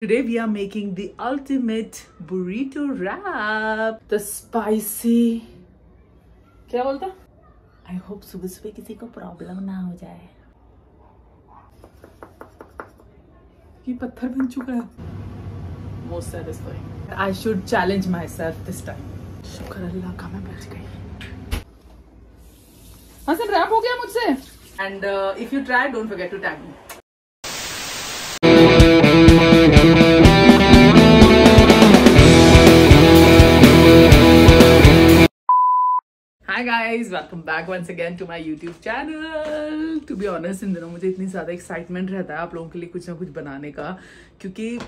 Today we are making the ultimate burrito wrap. The spicy. क्या बोलता? I hope सुबह सुबह किसी को प्रॉब्लम ना हो जाए. ये पत्थर बन चुका है. Most satisfying. I should challenge myself this time. शुक्र अल्लाह का मैं बच गई. हसन रैप हो गया मुझसे. And if you try, don't forget to tag me. Hi guys, welcome back once again to my YouTube channel. To be honest, इन दिनों मुझे इतनी ज़्यादा एक्साइटमेंट रहता है आप लोगों के लिए कुछ ना कुछ बनाने का, क्योंकि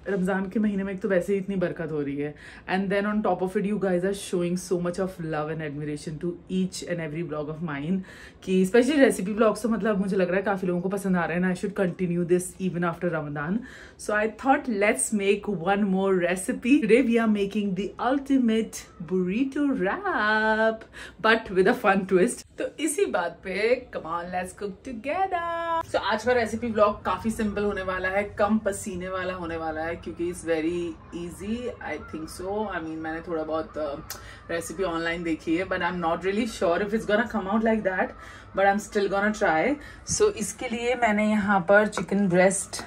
रमज़ान के महीने में एक तो वैसे ही इतनी बरकत हो रही है, and then on top of it you guys are showing so much of love and admiration to each and every blog of mine, कि स्पेशली रेसिपी ब्लॉग्स तो मतलब मुझे लग रहा है काफ़ी लोगों को पसंद आ रहे हैं. I should continue this even after Ramadan. So I thought let's make one more recipe. Today we are making the ultimate burrito wrap but with a fun twist. तो इसी बात पे come on let's cook together. So आज का recipe blog काफ़ी simple होने वाला है, कम पसीने वाला होने वाला है, क्योंकि it's very easy. I think so. I mean मैंने थोड़ा बहुत रेसिपी ऑनलाइन देखी है, but I am not really sure if it's gonna come out like that, but I am still gonna try. So इसके लिए मैंने यहाँ पर चिकन ब्रेस्ट,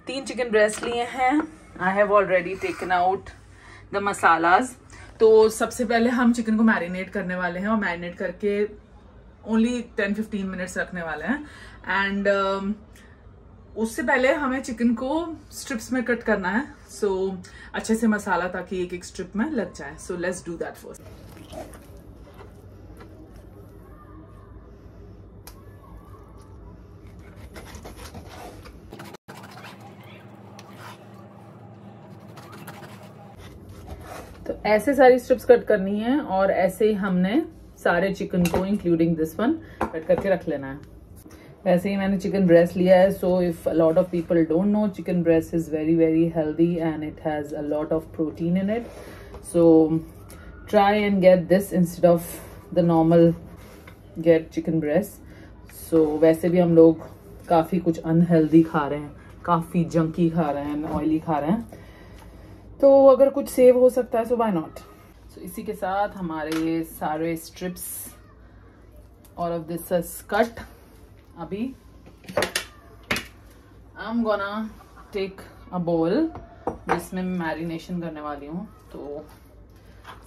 3 चिकन ब्रेस्ट लिए हैं. I have already taken out the masalas. तो सबसे पहले हम चिकन को मैरिनेट करने वाले हैं, और मैरिनेट करके ओनली 10-15 मिनट्स रखने वाले हैं. एंड उससे पहले हमें चिकन को स्ट्रिप्स में कट करना है, सो अच्छे से मसाला ताकि एक एक स्ट्रिप में लग जाए. So let's do that first. तो ऐसे सारी स्ट्रिप्स कट करनी है, और ऐसे ही हमने सारे चिकन को इंक्लूडिंग दिस वन कट करके रख लेना है. ऐसे ही मैंने चिकन ब्रेस्ट लिया है. So if a lot of people don't know, chicken breast is very very healthy and it has a lot of protein in it. So try and get this instead of the normal get chicken breast. So वैसे भी हम लोग काफ़ी कुछ unhealthy खा रहे हैं, काफ़ी जंकी खा रहे हैं, ऑयली खा रहे हैं, तो अगर कुछ सेव हो सकता है सो व्हाई नॉट. सो इसी के साथ हमारे सारे स्ट्रिप्स और ऑफ दिस इज कट. अभी I am gonna take a bowl जिसमें मैं मैरिनेशन करने वाली हूँ. तो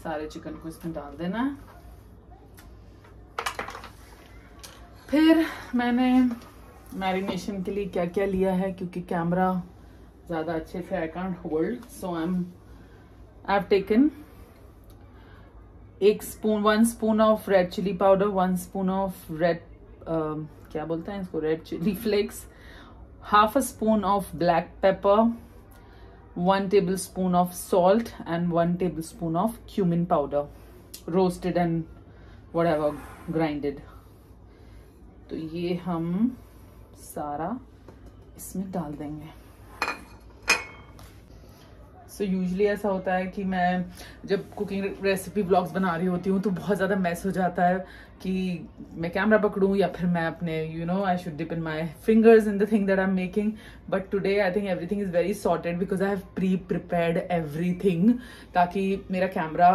सारे चिकन को इसमें डाल देना है. फिर मैंने मैरिनेशन के लिए क्या क्या लिया है, क्योंकि कैमरा ज़्यादा अच्छे से I can't hold. So I have taken 1 spoon of red chilli powder, 1 spoon of red क्या बोलते हैं इसको, red chilli flakes, half a spoon of black pepper, 1 tablespoon of salt and 1 tablespoon of cumin powder, roasted and whatever grinded. तो ये हम सारा इसमें डाल देंगे. सो यूजुअली ऐसा होता है कि मैं जब कुकिंग रेसिपी ब्लॉग्स बना रही होती हूँ तो बहुत ज़्यादा मैस हो जाता है कि मैं कैमरा पकड़ूँ या फिर मैं अपने I should dip in my fingers in the thing that I am making. But today I think everything is very sorted because I have prepared everything, ताकि मेरा कैमरा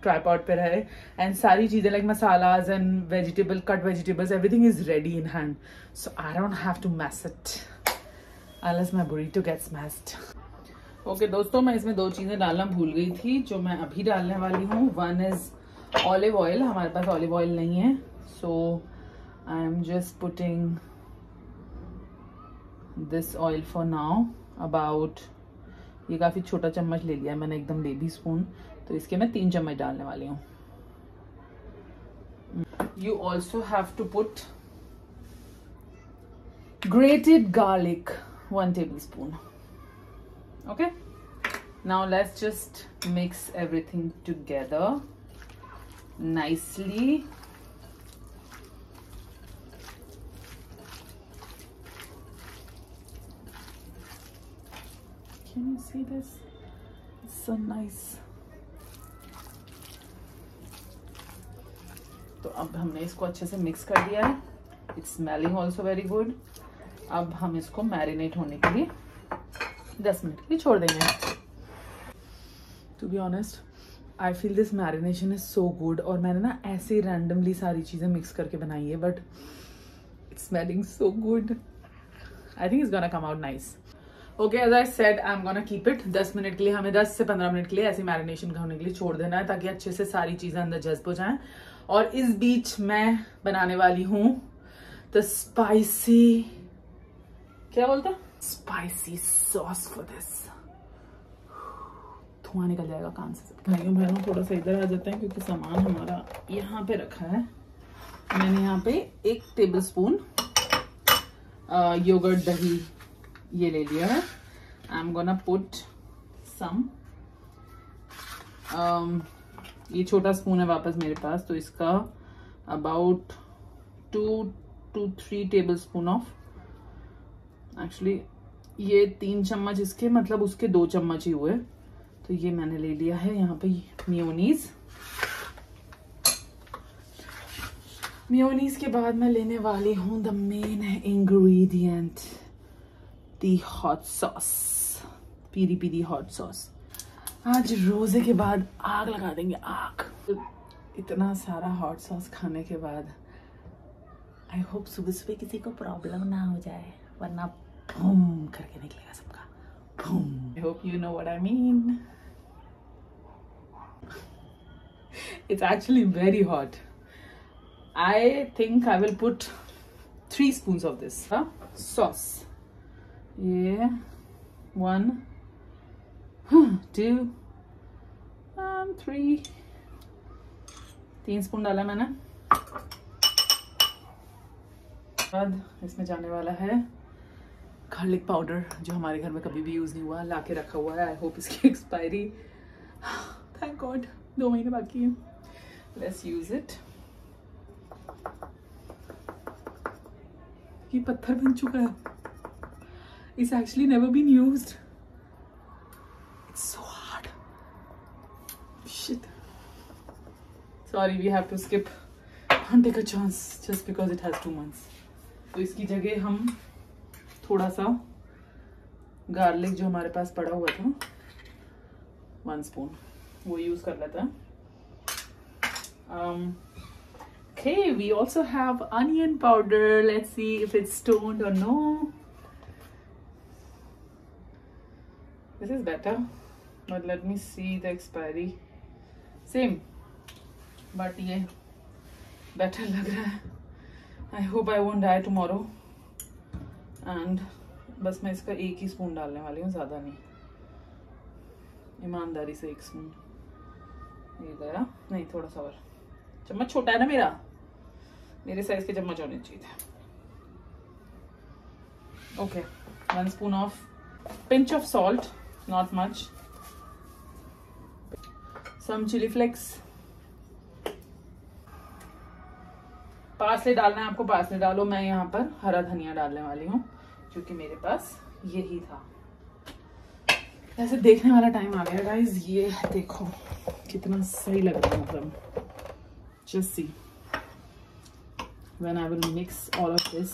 ट्राइपॉड पे रहे एंड सारी चीज़ें like masalas and vegetable, cut vegetables, everything is ready in hand. So I don't have to mess it unless my burrito gets messed. Okay दोस्तों, मैं इसमें 2 चीज़ें डालना भूल गई थी जो मैं अभी डालने वाली हूँ. 1 इज ऑलिव ऑयल. हमारे पास ऑलिव ऑयल नहीं है, so I am just putting this oil for now. About, ये काफ़ी छोटा चम्मच ले लिया है मैंने, एकदम बेबी स्पून, तो इसके मैं 3 चम्मच डालने वाली हूँ. You also have to put grated garlic, 1 tablespoon. Okay, now let's just mix everything together nicely. Can you see this? It's so nice. तो अब हमने इसको अच्छे से मिक्स कर दिया है. It's smelling also very good. अब हम इसको मैरिनेट होने के लिए 10 मिनट के लिए छोड़ देंगे। To be honest I feel this marination is so good. और मैंने ना ऐसे रैंडमली सारी चीज़ें मिक्स करके बनाई है, but it's smelling so good. I think it's gonna come out nice. Okay, as I said I am gonna keep it 10 minute के लिए। हमें 10 से 15 मिनट के लिए ऐसी मैरिनेशन होने के लिए छोड़ देना है, ताकि अच्छे से सारी चीज़ें अंदर जज्ब हो जाएं। और इस बीच मैं बनाने वाली हूँ द स्पाइसी, क्या बोलता, स्पाइसी सॉस फॉर दिस। धुआं निकल जाएगा कान से। भाइयों बहनों थोड़ा सा इधर आ जाते हैं, क्योंकि सामान हमारा यहाँ पे रखा है। मैंने यहाँ पे 1 टेबल स्पून योगर्ट दही ये ले लिया है। I am gonna put some, ये छोटा स्पून है वापस मेरे पास, तो इसका about 2 to 3 tablespoon of, actually ये 3 चम्मच इसके, मतलब उसके 2 चम्मच ही हुए, तो ये मैंने ले लिया है। यहाँ पे मेयोनीज, मेयोनीज के बाद मैं लेने वाली हूँ the main ingredient, the hot sauce, piri piri hot sauce. आज रोजे के बाद आग लगा देंगे, आग। इतना सारा हॉट सॉस खाने के बाद आई होप सुबह सुबह किसी को प्रॉब्लम ना हो जाए, वरना बूम करके निकलेगा सबका, boom. I hope you know what I mean. It's actually very hot. I think I will put 3 spoons of this sauce. ये 1 2 and 3, 3 स्पून डाला मैंने। बाद इसमें जाने वाला है गार्लिक पाउडर, जो हमारे घर में कभी भी यूज नहीं हुआ, लाके रखा हुआ है। आई होप इसकी एक्सपायरी, थैंक गॉड, 2 महीने बाकी है। Let's use it. ये पत्थर बन चुका है। It's actually never been used. It's so hard. Shit. Sorry, we have to skip. Can't take a chance just because it has 2 months. तो इसकी जगह हम थोड़ा सा गार्लिक जो हमारे पास पड़ा हुआ था 1 स्पून, वो यूज कर लेते हैं। Okay, we also have onion powder. Let's see if it's stoned or no. This is better, but let me see the expiry. Same, but ये better लग रहा है। I hope I won't die tomorrow. And बस मैं इसका 1 ही spoon डालने वाली हूँ, ज़्यादा नहीं, ईमानदारी से 1 स्पून। ये गया नहीं, थोड़ा सा और, चम्मच छोटा है ना मेरे साइज के चम्मच होने चाहिए थे। Okay, 1 spoon of pinch of salt, not much. Some chili flakes. Parsley डालना है आपको, पार्सले डालो। मैं यहाँ पर हरा धनिया डालने वाली हूँ, क्योंकि मेरे पास यही था। ऐसे देखने वाला टाइम आ गया गाइज। ये देखो कितना सही लग रहा है, मतलब just see when I will mix all of this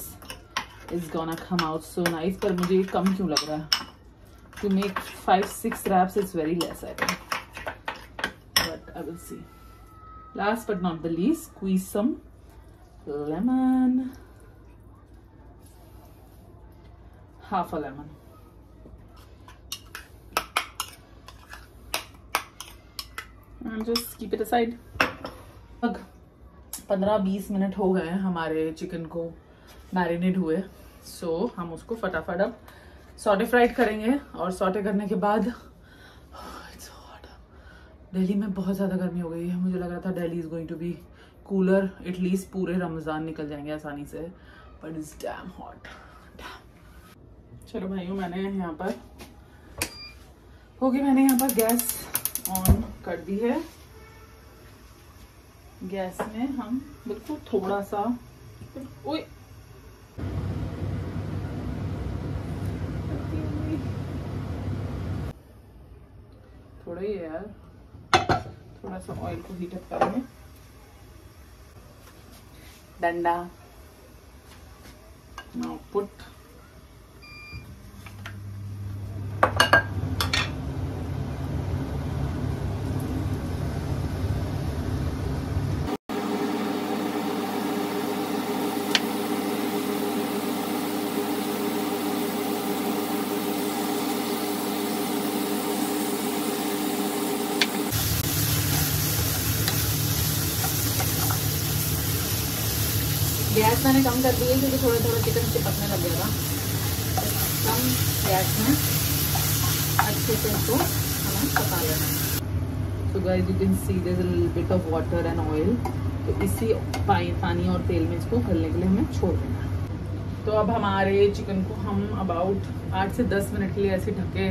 it's gonna come out so nice। पर मुझे ये कम क्यों लग रहा है? To make 5-6 wraps it's very less, I think, but I will see। Last but not the least, squeeze some lemon, half a lemon। and just keep it aside। 15-20 minute हो गए हमारे चिकन को मैरिनेट हुए, सो हम उसको फटाफट अब saute fried करेंगे। और सॉटे करने के बाद इट्स हॉट। दिल्ली में बहुत ज़्यादा गर्मी हो गई है। मुझे लग रहा था Delhi is going to be cooler, at least पूरे रमज़ान निकल जाएंगे आसानी से, बट इट्स डैम हॉट। चलो भाइयों, मैंने यहाँ पर गैस ऑन कर दी है। गैस में हम बिल्कुल थोड़ा सा, ओए थोड़ा ही है यार, थोड़ा सा ऑयल को हीट अप करेंगे। डंडा, नाउ पुट गैस मैंने कम कर दी है क्योंकि थोड़ा थोड़ा चिकन चिपकने लग गया था। कम गैस में अच्छे से इसको हमें पका लेना है। So guys, you can see there's a little bit of water and oil. तो इसी पानी और तेल में इसको गलने के लिए हमें छोड़ देना है। तो अब हमारे चिकन को हम अबाउट 8 से 10 मिनट के लिए ऐसे ढके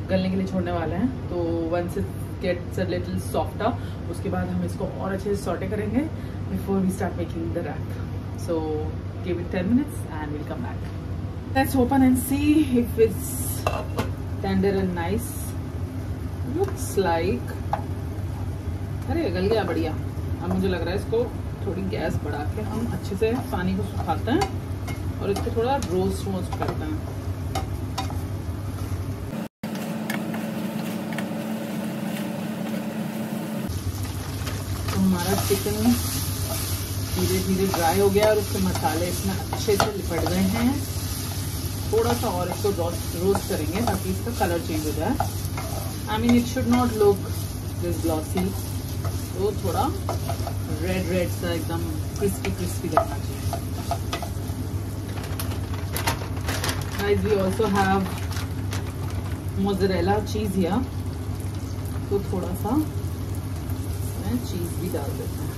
गलने के लिए छोड़ने वाले हैं। तो once it gets a little softer, उसके बाद हम इसको और अच्छे से सॉटे करेंगे before we start making the wrap. So give it 10 minutes and we'll come back. Let's open and see if it's tender and nice. Looks like, अरे गल गया बढ़िया। अब मुझे लग रहा है इसको थोड़ी गैस बढ़ा के हम अच्छे से पानी को सुखाते हैं और इसको थोड़ा रोस्ट करते हैं। तो हमारा चिकन धीरे धीरे ड्राई हो गया और उसके मसाले इसमें अच्छे से लिपट गए हैं। थोड़ा सा और इसको रोस्ट करेंगे ताकि इसका कलर चेंज हो जाए। I mean it should not look this glossy, तो थोड़ा रेड सा एकदम क्रिस्पी लगना चाहिए। Guys, we also have mozzarella cheese here, तो थोड़ा सा इसमें चीज भी डाल देते हैं।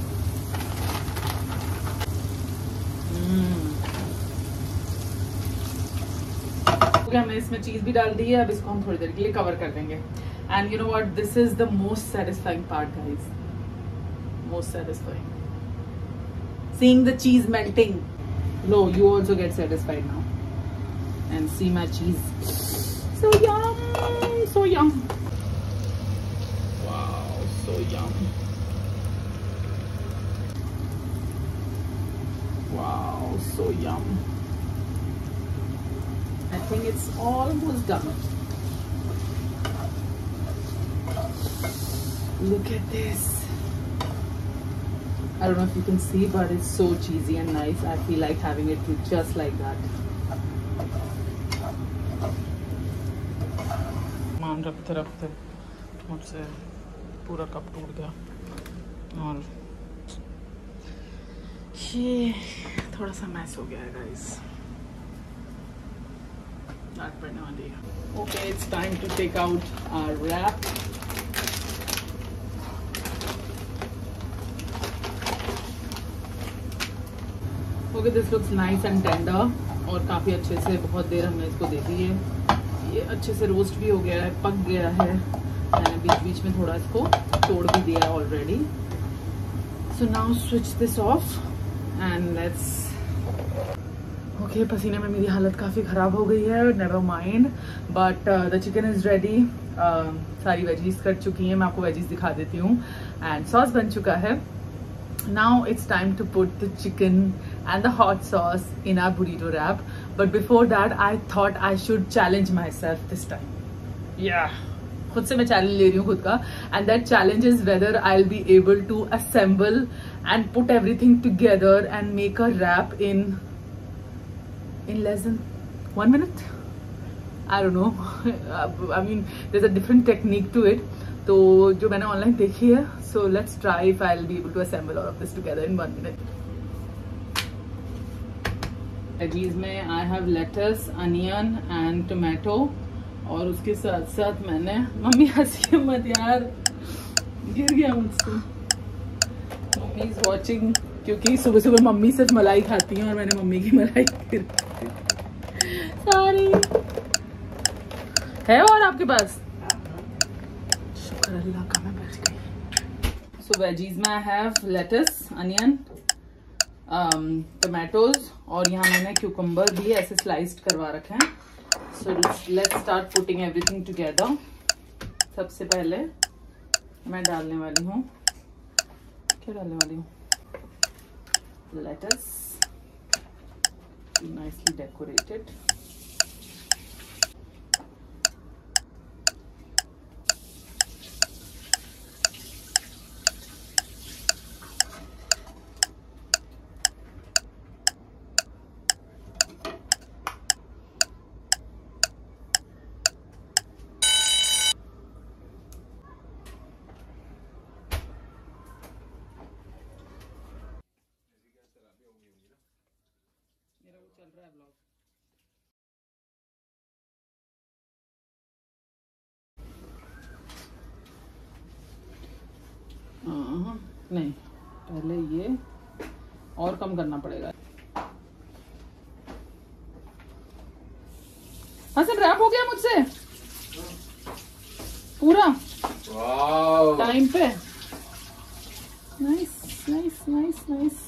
हमने इसमें चीज भी डाल दी है। अब इसको हम थोड़ी देर के लिए कवर कर देंगे। And you know what? This is the most satisfying part, guys. Most satisfying. Seeing the cheese melting. No, you also get satisfied now. And see my cheese. So yum! So yum! Wow, so yum. Wow, so yum. I think it's almost done. Look at this. I don't know if you can see, but it's so cheesy and nice. I feel like having it just like that. मान रखते मुझसे पूरा cup टूट गया और ये थोड़ा सा मैस हो गया है गाइस। डांट पड़ने वाली है। Okay, it's time to take out our wrap. Okay, this looks nice and tender और काफ़ी अच्छे से बहुत देर हमने इसको दे दी है। ये अच्छे से रोस्ट भी हो गया है, पक गया है। मैंने बीच बीच में थोड़ा इसको तोड़ भी दिया है already. So now switch this of and let's. Okay, पसीने में मेरी हालत काफ़ी ख़राब हो गई है। Never mind, but the chicken is ready. सारी वेजीज कट चुकी हैं, मैं आपको वेजीज दिखा देती हूँ। एंड सॉस बन चुका है। Now it's time to put the chicken and the hot sauce in our burrito wrap. But before that, I thought I should challenge myself this time. Yeah, खुद से मैं challenge ले रही हूँ खुद का. And that challenge is whether I'll be able to assemble and put everything together and make a wrap in less than 1 minute. I don't know. I mean, there's a different technique to it. तो जो मैंने online देखी है, so let's try if I'll be able to assemble all of this together in 1 minute. Veggies में I have lettuce, onion and tomato और उसके साथ साथ मैंने, मम्मी हंसी मत यार, गिर गया मुझसे। मम्मी इज वॉचिंग क्योंकि सुबह सुबह मम्मी सिर्फ मलाई खाती हैं और मैंने मम्मी की मलाई गिर सॉरी है। और आपके पास अल्लाह का मैं बच गई। सो वेजीज में I have lettuce, onion, tomatoes और यहाँ मैंने क्यूकम्बर भी ऐसे स्लाइस्ड करवा रखे हैं। So let's start putting everything together. सबसे पहले मैं डालने वाली हूँ, क्या डालने वाली हूँ, लेटस, नाइसली डेकोरेटेड। रहा है ब्लॉग। नहीं, पहले ये और कम करना पड़ेगा। हसन रैप हो गया मुझसे पूरा टाइम पे। Nice nice nice nice.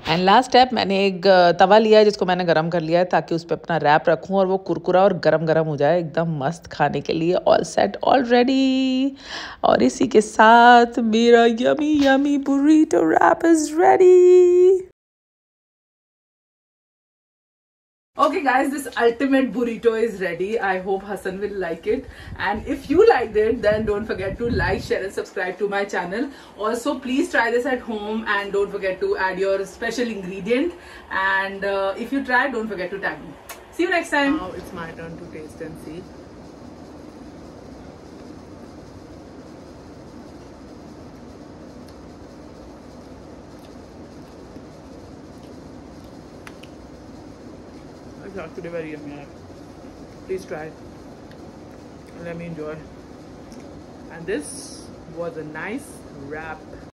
And last step, मैंने एक तवा लिया है जिसको मैंने गरम कर लिया है ताकि उस पर अपना रैप रखूं और वो कुरकुरा और गरम गरम हो जाए, एकदम मस्त खाने के लिए। All set all ready. और इसी के साथ मेरा yummy yummy burrito wrap is ready. Okay guys, this ultimate burrito is ready. I hope Hassan will like it, and if you liked it then don't forget to like, share and subscribe to my channel. Also please try this at home and don't forget to add your special ingredient, and if you try, don't forget to tag me. See you next time. Now it's my turn to taste and see. It's actually very yummy. Please try it. Let me enjoy. And this was a nice wrap.